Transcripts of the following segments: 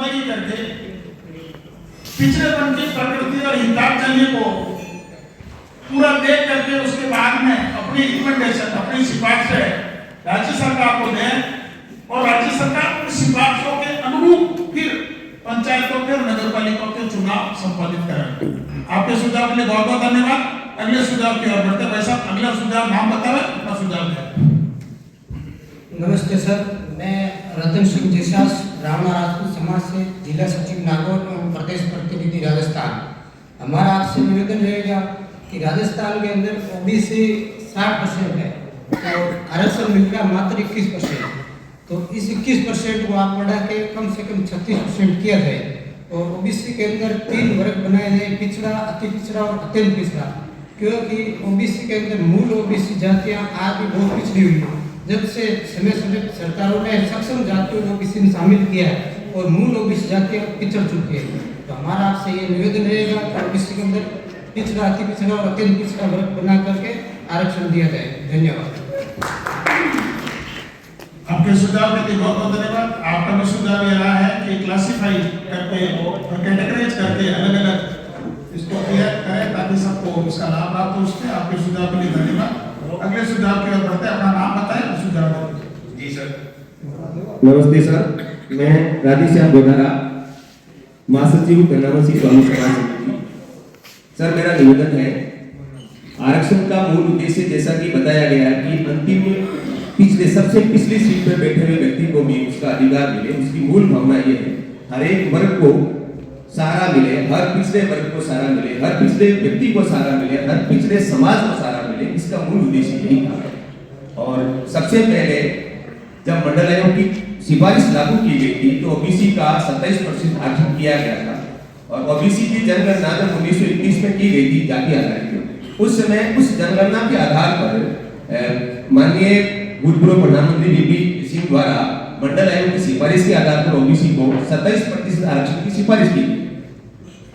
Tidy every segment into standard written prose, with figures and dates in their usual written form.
वही करके पिछड़ेपन की प्रकृति और हितार्जन्य को पूरा देख करके उसके बाद में अपनी रिकमेंडेशन, अपनी सिफारिशें राज्य सरकार को दें और राज्य सरकार उन सिफारिशों के अनुरूप फिर पंचायतों के और नगर पालिकाओं के चुनाव संपादित करें। आपके सुझाव के लिए बहुत बहुत धन्यवाद। अगले सुझाव की ओर बढ़ते भाई साहब, अगला सुझाव नाम बतावे, अपना सुझाव दें। नमस्ते सर, मैं रतन सिंह जिसास, ब्राह्मण राजपूत समाज से, जिला सचिव नागौर एवं प्रदेश प्रतिनिधि राजस्थान। हमारा आपसे निवेदन रहेगा कि राजस्थान के अंदर ओबीसी 60% है और आरक्षण मिल रहा मात्र 21%। तो इस 21% को आप बढ़ा के कम से कम 36% किया जाए और ओबीसी के अंदर 3 वर्ग बनाए जाए, पिछड़ा, अति पिछड़ा और अत्यंत पिछड़ा। क्योंकि ओबीसी के अंदर मूल ओबीसी जातियां आज भी बहुत पिछड़ी हुई है। जब से समय समय सरकारों ने सक्षम जातियों को ओबीसी में शामिल किया है और मूल ओबीसी जातियां पिछड़ चुकी है। तो हमारा आपसे ये निवेदन रहेगा कि ओबीसी के अंदर पिछड़ा, अति पिछड़ा और अत्यंत पिछड़ा वर्ग बना करके आरक्षण दिया जाए। धन्यवाद। आपके सुझाव के लिए बहुत बहुत धन्यवाद। आपका भी सुझाव ये रहा है कि क्लासिफाई करके और कैटेगराइज करके अलग अलग इसको क्लियर करें ताकि सबको इसका लाभ प्राप्त हो। उसके आपके सुझाव के लिए धन्यवाद। अगले सुझाव की ओर बढ़ते हैं, अपना नाम बताएं और सुझाव दें। जी सर। नमस्ते सर, मैं राधेश्याम गोधारा, महासचिव गन्नावसी स्वामी समाज समिति। सर, मेरा निवेदन है, आरक्षण का मूल उद्देश्य जैसा कि बताया गया कि अंतिम पिछले सबसे पिछली सीट पर बैठे हुए व्यक्ति को भी उसका अधिकार मिले। उसकी मूल भावना ये है हर एक वर्ग को सहारा मिले, हर पिछड़े वर्ग को सहारा मिले, हर पिछड़े व्यक्ति को सहारा मिले, हर पिछड़े समाज को सहारा मिले। इसका मूल उद्देश्य यही था। और सबसे पहले जब मंडल आयोग की सिफारिश लागू की गई थी तो ओबीसी का 27% आरक्षण किया गया था और ओबीसी की जनगणना जब 1921 में की गई थी जाति आधारित, उस समय उस जनगणना के आधार पर माननीय भूतपूर्व प्रधानमंत्री वीपी सिंह द्वारा मंडल आयोग की सिफारिश के आधार पर ओबीसी को 27% आरक्षण की सिफारिश की गई।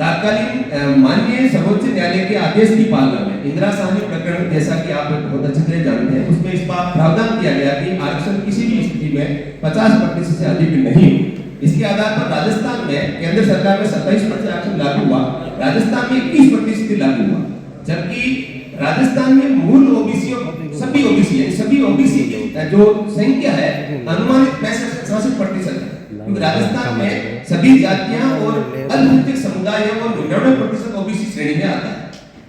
तात्कालीन माननीय सर्वोच्च न्यायालय के आदेश की पालना में इंदिरा साहनी प्रकरण, जैसा कि आप बहुत अच्छी तरह जानते हैं, उसमें इस बात प्रावधान किया गया कि आरक्षण किसी भी स्थिति में 50% से अधिक नहीं। इसके आधार पर राजस्थान में केंद्र सरकार में 27% आरक्षण लागू हुआ, राजस्थान में 21% लागू हुआ। जबकि राजस्थान में मूल ओबीसी और सभी ओबीसी की जो संख्या है अनुमानित 65% है। क्योंकि राजस्थान में सभी जातियां और अल्पसंख्यक समुदाय और 99% ओबीसी श्रेणी में आता है।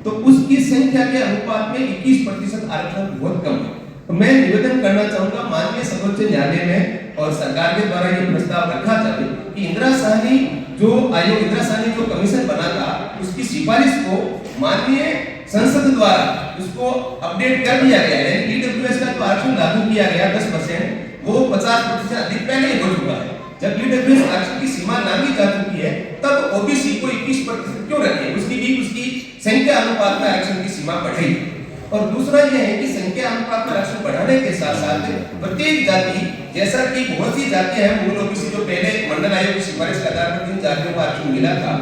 तो उसकी संख्या के अनुपात में 21% आरक्षण बहुत कम है। तो मैं निवेदन करना चाहूंगा माननीय सर्वोच्च न्यायालय में और सरकार के द्वारा ये प्रस्ताव रखा जाए कि इंदिरा साहनी जो कमीशन बना था उसकी सिफारिश को माननीय संसद द्वारा उसको अपडेट कर दिया गया है। ईडब्ल्यूएस का जो आरक्षण लागू किया गया 10%, वो 50% से अधिक पहले ही हो चुका है। जब ईडब्ल्यूएस आरक्षण की सीमा लांघी जा चुकी है तब ओबीसी को 21% क्यों रखें? उसकी संख्या अनुपात में आरक्षण की सीमा बढ़ेगी। और दूसरा यह है कि संख्या अनुपात में आरक्षण बढ़ाने के साथ साथ प्रत्येक जाति, जैसा कि बहुत सी जातियां हैं मूल ओबीसी जो पहले मंडल आयोग की सिफारिश के आधार पर जिन जातियों को आरक्षण मिला था,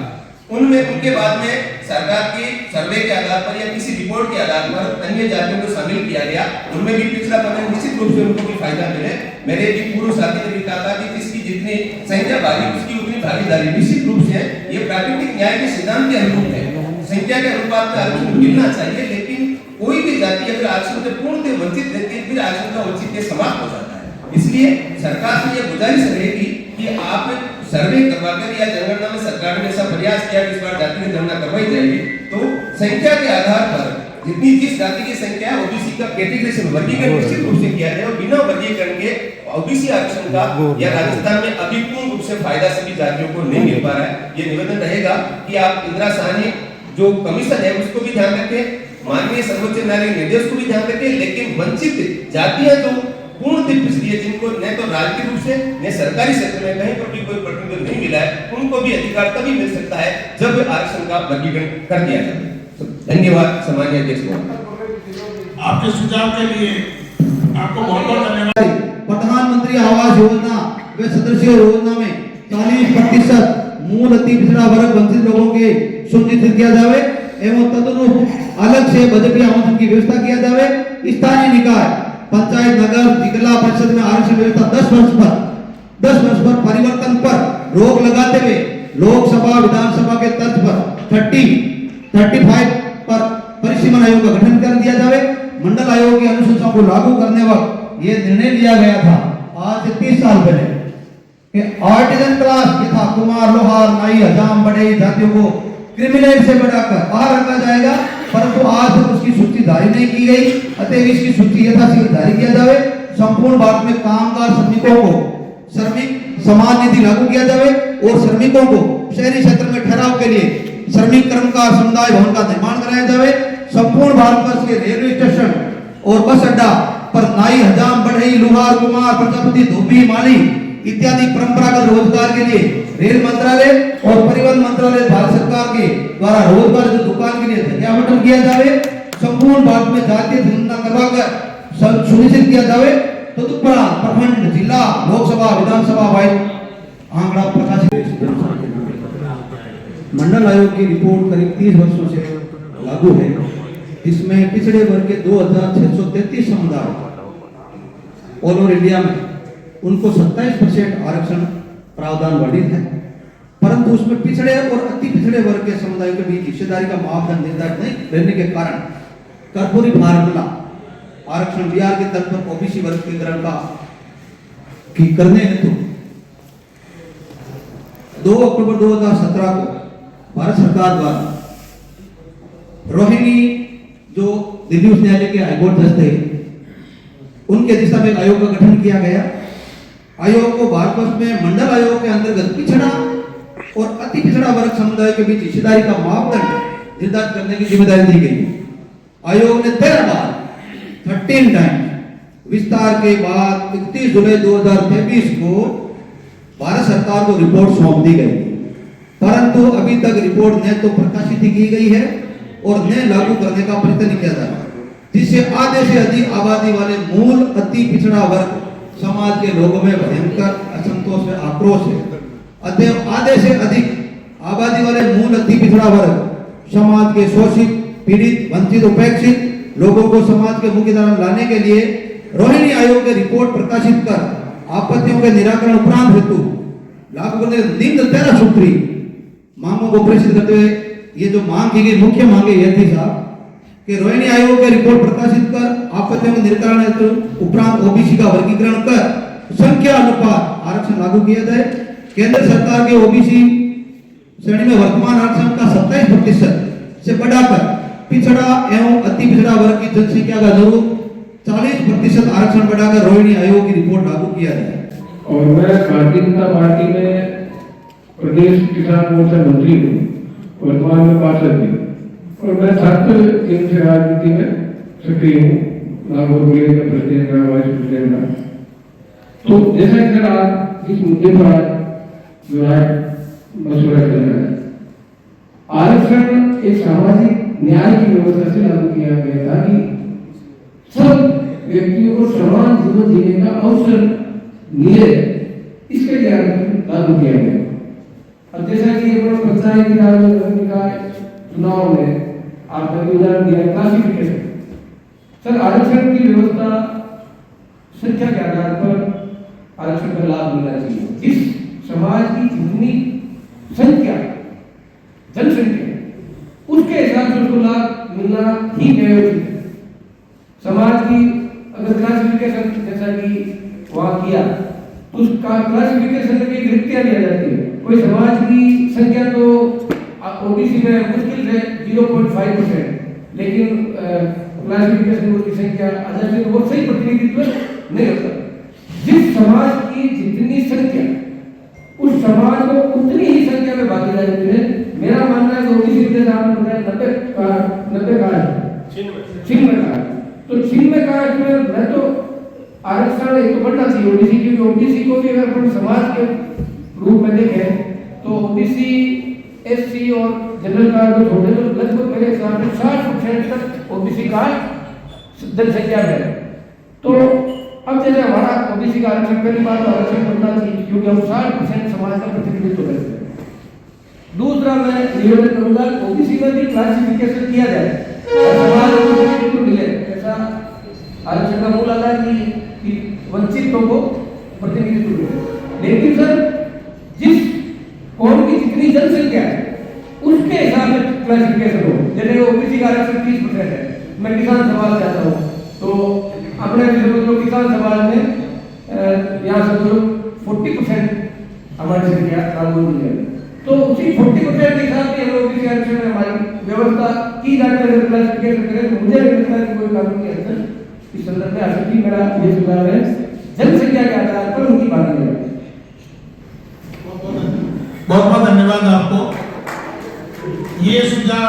उनमें उनके बाद में सरकार के सर्वे के आधार पर या किसी रिपोर्ट के आधार पर अन्य जातियों को शामिल किया गया। उनमें भी पिछड़ापन है, निश्चित रूप से उनको भी फायदा मिले। मेरे भी पूर्व साथी ने भी कहा था कि जिसकी जितनी संख्या भारी उसकी उतनी भागीदारी। निश्चित रूप से ये प्राकृतिक न्याय के सिद्धांत के अनुरूप है, संख्या के अनुपात में आरक्षण मिलना चाहिए। लेकिन कोई भी जाति अगर आरक्षण से पूर्णतः वंचित रहती है फिर आरक्षण का औचित्य समाप्त हो जाता है। इसलिए सरकार से यह गुजारिश रहेगी कि आप सर्वे करवाकर या जनगणना में सरकार ने ऐसा प्रयास किया कि इस बार जाति की जनगणना करवाई जाएगी तो संख्या के आधार पर जितनी जिस जाति की संख्या है ओबीसी का कैटेगराइजेशन वर्गीकरण निश्चित रूप से किया जाए और बिना वर्गीकरण के ओबीसी आरक्षण का या राजस्थान में अभी पूर्ण रूप से फायदा सभी जातियों को नहीं मिल पा रहा है। ये निवेदन रहेगा कि आप इंदिरा साहनी जो कमीशन है उसको भी ध्यान रखें, माननीय सर्वोच्च न्यायालय निर्देश को भी ध्यान रखें, लेकिन वंचित जातियां जो पूर्णतः पिछड़ी है, जिनको न तो राजनीतिक रूप से न सरकारी क्षेत्र में कहीं पर भी कोई प्रतिनिधित्व नहीं मिला है, उनको भी अधिकार तभी मिल सकता है जब आरक्षण का वर्गीकरण कर दिया जाए। धन्यवाद सामान्य अध्यक्ष। आपके सुझाव के लिए आपको बहुत बहुत धन्यवाद। प्रधानमंत्री आवास योजना व सदस्य योजना में 40% मूल अति पिछड़ा वर्ग वंचित लोगों के सुनिश्चित किया जाए एवं तदनुरूप अलग से बजटीय आवंटन की व्यवस्था किया जाए। स्थानीय निकाय, पंचायत, नगर, जिला परिषद में आरक्षण व्यवस्था 10 वर्ष पर परिवर्तन पर रोक लगाते हुए लोकसभा विधानसभा के तर्ज पर 35 पर परिसीमन आयोग का गठन कर दिया जाए। मंडल आयोग की अनुशंसाओं को लागू करने वक्त यह निर्णय लिया गया था आज से 30 साल पहले कि आर्टिजन क्लास के था कुमार, लोहार, नाई, हजाम, बढ़ई जातियों को क्रिमिनल से बढ़ाकर बाहर रखा जाएगा, परंतु आज तक उसकी सूची जारी नहीं की गई। अतः इसकी सूची यथाशीघ्र जारी किया जाए। संपूर्ण भारत में कामगार श्रमिकों को श्रमिक समान निधि लागू किया जाए और श्रमिकों को शहरी क्षेत्र में ठहराव के लिए श्रमिक कर्मकार समुदाय भवन का निर्माण कराया जाए। संपूर्ण भारतवर्ष के रेलवे स्टेशन और बस अड्डा पर नाई, हजाम, बढ़ई, लोहार, कुमार, प्रजापति, धोबी, माली इत्यादि परंपरागत रोजगार के लिए रेल मंत्रालय और परिवहन मंत्रालय भारत सरकार के द्वारा रोजगार की दुकान के लिए जगह आवंटन किया जाए। संपूर्ण भारत में जातीय जनगणना करवाकर सुनिश्चित किया जाए। तदुपरांत प्रखंड, जिला, लोकसभा, विधानसभा वाइज आंकड़ा प्रकाशित। मंडल आयोग की रिपोर्ट करीब 30 वर्षों से लागू है। इसमें पिछड़े वर्ग के 2633 समुदाय ऑल ओवर इंडिया में उनको 27% आरक्षण प्रावधान वर्णित है, परंतु उसमें पिछड़े और अति पिछड़े वर्ग के समुदायों के बीच हिस्सेदारी का मापदंड निर्धारित नहीं रहने के कारण कर्पूरी फार्मूला आरक्षण बिहार के तर्ज पर ओबीसी वर्ग के ग्रहण का करने हेतु 2 अक्टूबर 2017 को भारत सरकार द्वारा रोहिणी जो दिल्ली उच्च न्यायालय के हाईकोर्ट जज थे उनके दिशा में आयोग का गठन किया गया। आयोग को भारतवर्ष में मंडल आयोग के अंतर्गत पिछड़ा और अति पिछड़ा वर्ग समुदाय के बीच हिस्सेदारी का मापदंड निर्धारित करने की जिम्मेदारी दी गई। आयोग ने 13 बार 13 टाइम विस्तार के बाद 31 जुलाई 2023 को भारत सरकार को रिपोर्ट सौंप दी गई, परंतु अभी तक रिपोर्ट न तो प्रकाशित की गई है और न लागू करने का प्रयत्न किया जा रहा, जिससे आधे से अधिक आबादी वाले मूल अति पिछड़ा वर्ग समाज के लोगों में भयंकर असंतोष व आक्रोश है। अतः आधे से अधिक आबादी वाले मूल अति पिछड़ा वर्ग समाज के शोषित, पीड़ित, वंचित, उपेक्षित लोगों को समाज के मुख्यधारा में लाने के लिए रोहिणी आयोग की रिपोर्ट प्रकाशित कर आपत्तियों के निराकरण उपरांत हेतु लागू करने निम्न 13 सूत्री मांगों को प्रेषित करते हुए ये जो मांग की गई मुख्य मांगे यह थी साहब कि रोहिणी आयोग की रिपोर्ट प्रकाशित कर आपत्तियों के निराकरण हेतु उपरांत ओबीसी का वर्गीकरण कर संख्या अनुपात आरक्षण लागू किया जाए। केंद्र सरकार के ओबीसी श्रेणी में वर्तमान आरक्षण का 27% से बढ़ाकर पिछड़ा एवं अति पिछड़ा वर्ग की जनसंख्या का जरूर 40% आरक्षण बढ़ाकर रोहिणी आयोग की रिपोर्ट लागू किया जाए। और मैं भारतीय जनता पार्टी में प्रदेश किसान मोर्चा मंत्री हूँ, वर्तमान में पार्षद भी, और मैं छात्र दिन से राजनीति में सक्रिय हूँ, नागौर जिले का प्रेसिडेंट रहा, वाइस प्रेसिडेंट रहा। तो जैसा कि सर आज इस मुद्दे पर जो है मशवरा चल रहा है, आरक्षण एक सामाजिक न्याय की व्यवस्था से लागू किया गया था कि सब व्यक्तियों को समान जीवन जीने का अवसर मिले, इसके लिए आरक्षण लागू किया गया। अब जैसा कि पंचायती राज निकाय चुनाव में आपने उदाहरण दिया क्लासिफिकेशन, सर आरक्षण की व्यवस्था संख्या के आधार पर आरक्षण का लाभ मिलना चाहिए। जिस समाज की जितनी संख्या जनसंख्या उसके हिसाब से उसको लाभ मिलना ही न्यायोचित है। समाज की अगर क्लासिफिकेशन जैसा कि वहां किया तो उसका क्लासिफिकेशन में एक रिक्तियां दी जाती है। कोई समाज की संख्या तो ओबीसी में मुश्किल से 0.5%, लेकिन क्लासिफिकेशन की संख्या आधार से वो सही प्रतिनिधित्व नहीं होता। जिस समाज की जितनी संख्या उस समाज को उतनी ही संख्या में भागीदारी मिले। मेरा मानना है कि ओबीसी के साथ 90 का छिन्न का, तो छिन्न का इसमें मैं तो आरक्षण एक तो बढ़ना चाहिए ओबीसी की, ओबीसी को भी अगर अपन समाज के रूप में देखें तो ओबीसी, एससी और जनरल कार्ड को छोड़े तो लगभग मेरे हिसाब से 60% तक ओबीसी का जनसंख्या में। तो अब जैसे हमारा ओबीसी का आरक्षण पहली बात तो आरक्षण बढ़ना चाहिए क्योंकि हम 60% समाज का प्रतिनिधित्व करते हैं। दूसरा मैं निवेदन करूंगा ओबीसी में भी क्लासिफिकेशन किया जाए, समाज को प्रतिनिधित्व मिले। ऐसा आरक्षण का मूल आधार कि वंचितों को प्रतिनिधित्व मिले। लेकिन सर जिस और उनकी जितनी जनसंख्या है उसके हिसाब से क्लासिफिकेशन हो। जैसे ओबीसी का आरक्षण 30% है, मैं किसान समाज चाहता हूँ तो अपने किसान समाज में यहाँ से 40% हमारी संख्या लागू हुई है, तो उसी 40% के साथ ही हम लोग ओबीसी आरक्षण में हमारी व्यवस्था की जाती है। क्लासिफिकेशन करें तो मुझे नहीं लगता कि कोई कानूनी अंतर इस संदर्भ में आ सकती। मेरा ये सुझाव है जनसंख्या के आधार पर उनकी भागीदारी। बहुत बहुत धन्यवाद आपको। ये सुझाव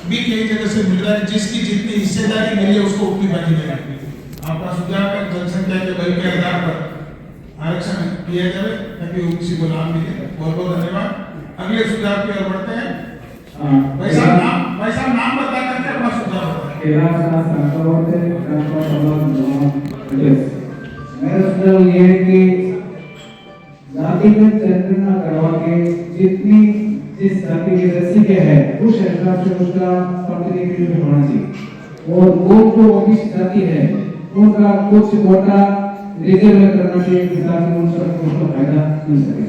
भी कई जगह से मिल रहा है, जिसकी जितनी हिस्सेदारी मिली है उसको उतनी बनी जाएगी। आपका सुझाव है जनसंख्या के बल के आधार पर आरक्षण किया जाए ताकि ओबीसी को लाभ मिले। बहुत बहुत धन्यवाद। अगले सुझाव की ओर बढ़ते हैं। भाई साहब नाम बता करके अपना सुझाव बताएं। मेरा सुझाव ये है कि जातिगत जनगणना करवा के जितनी जिस जाति की रसीद है उस हिसाब से उसका प्रतिनिधित्व होना चाहिए, और वो जो ओबीसी जाति है उनका कुछ कोटा रिजर्व करना चाहिए ताकि उनको फायदा मिल सके।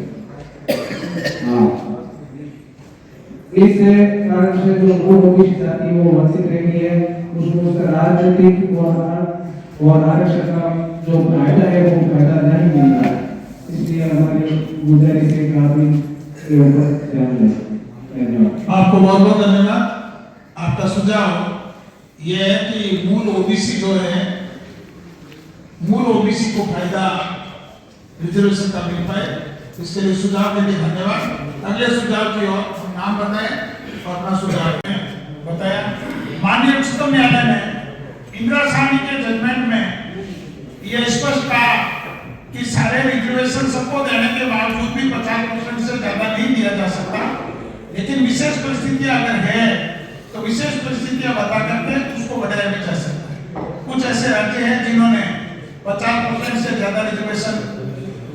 इस कारण से जो मूल ओबीसी जाति वो वंचित रही है, उसको उसका राजनीतिक और आरक्षण का जो फायदा है वो फायदा नहीं मिल रहा है। इसलिए हमारी गुजारिश है कि आप इसके ऊपर ध्यान दें। धन्यवाद। आपको बहुत बहुत धन्यवाद। आपका सुझाव ये है कि मूल ओबीसी जो है, मूल ओबीसी को फायदा रिजर्वेशन का मिल पाए, इसके लिए सुझाव के लिए धन्यवाद। अगले सुझाव की ओर नाम बताएं और अपना सुझाव बताया। माननीय उच्चतम न्यायालय ने इंदिरा गांधी के जजमेंट में यह स्पष्ट कहा कि सारे रिजर्वेशन सबको देने के बावजूद भी 50% से ज्यादा नहीं दिया जा सकता, लेकिन विशेष परिस्थितियां अगर है तो विशेष परिस्थितियां बता करके उसको बढ़ाया भी जा सकता है। कुछ ऐसे राज्य हैं जिन्होंने 50% से ज्यादा रिजर्वेशन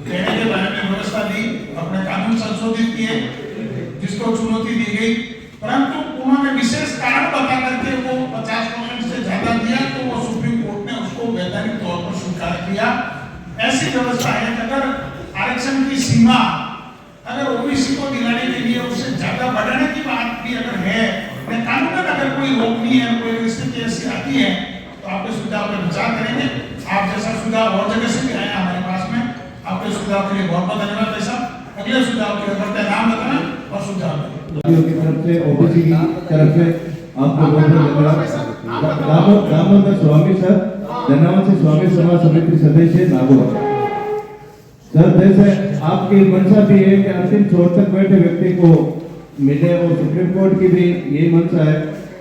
देने के बारे में व्यवस्था दी, अपने कानून संशोधित किए, जिसको चुनौती दी गई, परंतु उन्होंने विशेष कारण बता करके वो 50% से ज्यादा दिया तो वो सुप्रीम कोर्ट ने उसको वैधानिक तौर पर स्वीकार किया। ऐसी व्यवस्था है कि अगर आरक्षण की सीमा अगर ओबीसी को दिलाने के लिए उससे ज्यादा बढ़ाने की बात भी अगर है, कानून में अगर कोई रोकनी है, कोई स्थिति ऐसी आती है तो आपके सुझाव पर विचार करेंगे। आप जैसा सुझाव और जगह से भी आया हमारे पास में, आपके सुझाव के लिए बहुत बहुत धन्यवाद भाई साहब। अगले सुझाव की ओर बढ़ते हैं। नाम बताना और सुझाव की तरफ से ओबीसी की तरफ से आपको बहुत बहुत धन्यवाद। दामोदर स्वामी सर, धन्यवाद स्वामी समाज समिति सदस्य नागौर सर। जैसे आपकी मंशा भी है कि अंतिम छोर तक बैठे व्यक्ति को मिले और सुप्रीम कोर्ट की भी यही मंशा है,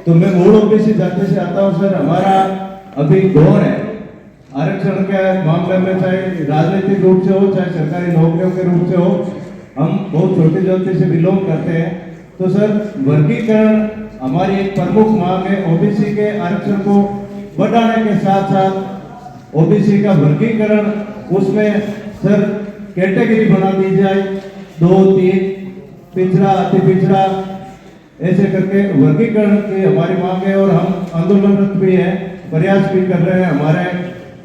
तो मैं मूल ओबीसी जाति से आता हूँ सर। हमारा अभी दौर है आरक्षण के मामले में, चाहे राजनीतिक रूप से हो चाहे सरकारी नौकरियों के रूप से हो, हम बहुत छोटी जाति से बिलोंग करते हैं। तो सर वर्गीकरण हमारी एक प्रमुख मांग है। ओबीसी के आरक्षण को बढ़ाने के साथ साथ ओबीसी का वर्गीकरण, उसमें सर कैटेगरी बना दी जाए, 2, 3, पिछड़ा, अति पिछड़ा, ऐसे करके वर्गीकरण की हमारी मांग है। और हम आंदोलनरत भी हैं, प्रयास भी कर रहे हैं, हमारे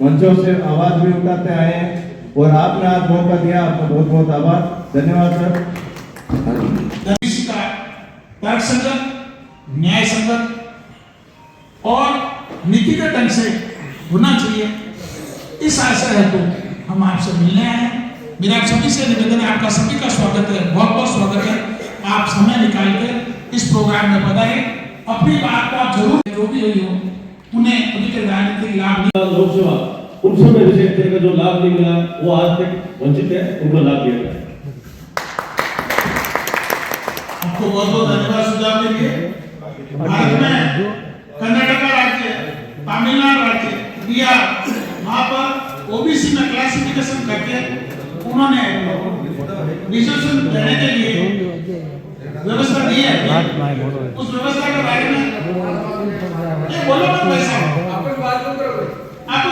मंचों से आवाज भी उठाते आए हैं और आपने आज मौका दिया, आपका बहुत बहुत आभार। धन्यवाद सर। ओबीसी का तर्कसंगत, न्याय संगत और नीतिगत ढंग से होना चाहिए, इस आशय है तो हम आपसे मिलने आए हैं। मेरा आप सभी से निवेदन है, आपका सभी का स्वागत है, बहुत बहुत स्वागत है। आप समय निकाल कर इस प्रोग्राम में पधारे, अपनी बात को आप जरूर, जो भी हुई हो उन्हें अभी के राजनीतिक लाभ लोकसभा उन समय विशेष तरह का जो लाभ नहीं मिला वो आज तक वंचित है, उनको लाभ दिया जाए। आपको बहुत बहुत धन्यवाद सुझाव के लिए। भारत में कर्नाटक राज्य, तमिलनाडु राज्य, बिहार, वहां पर ओबीसी में क्लासिफिकेशन करके उन्होंने रिजर्वेशन देने के लिए व्यवस्था दी है। उस व्यवस्था के बारे में ये बोलो मत भाई साहब, आप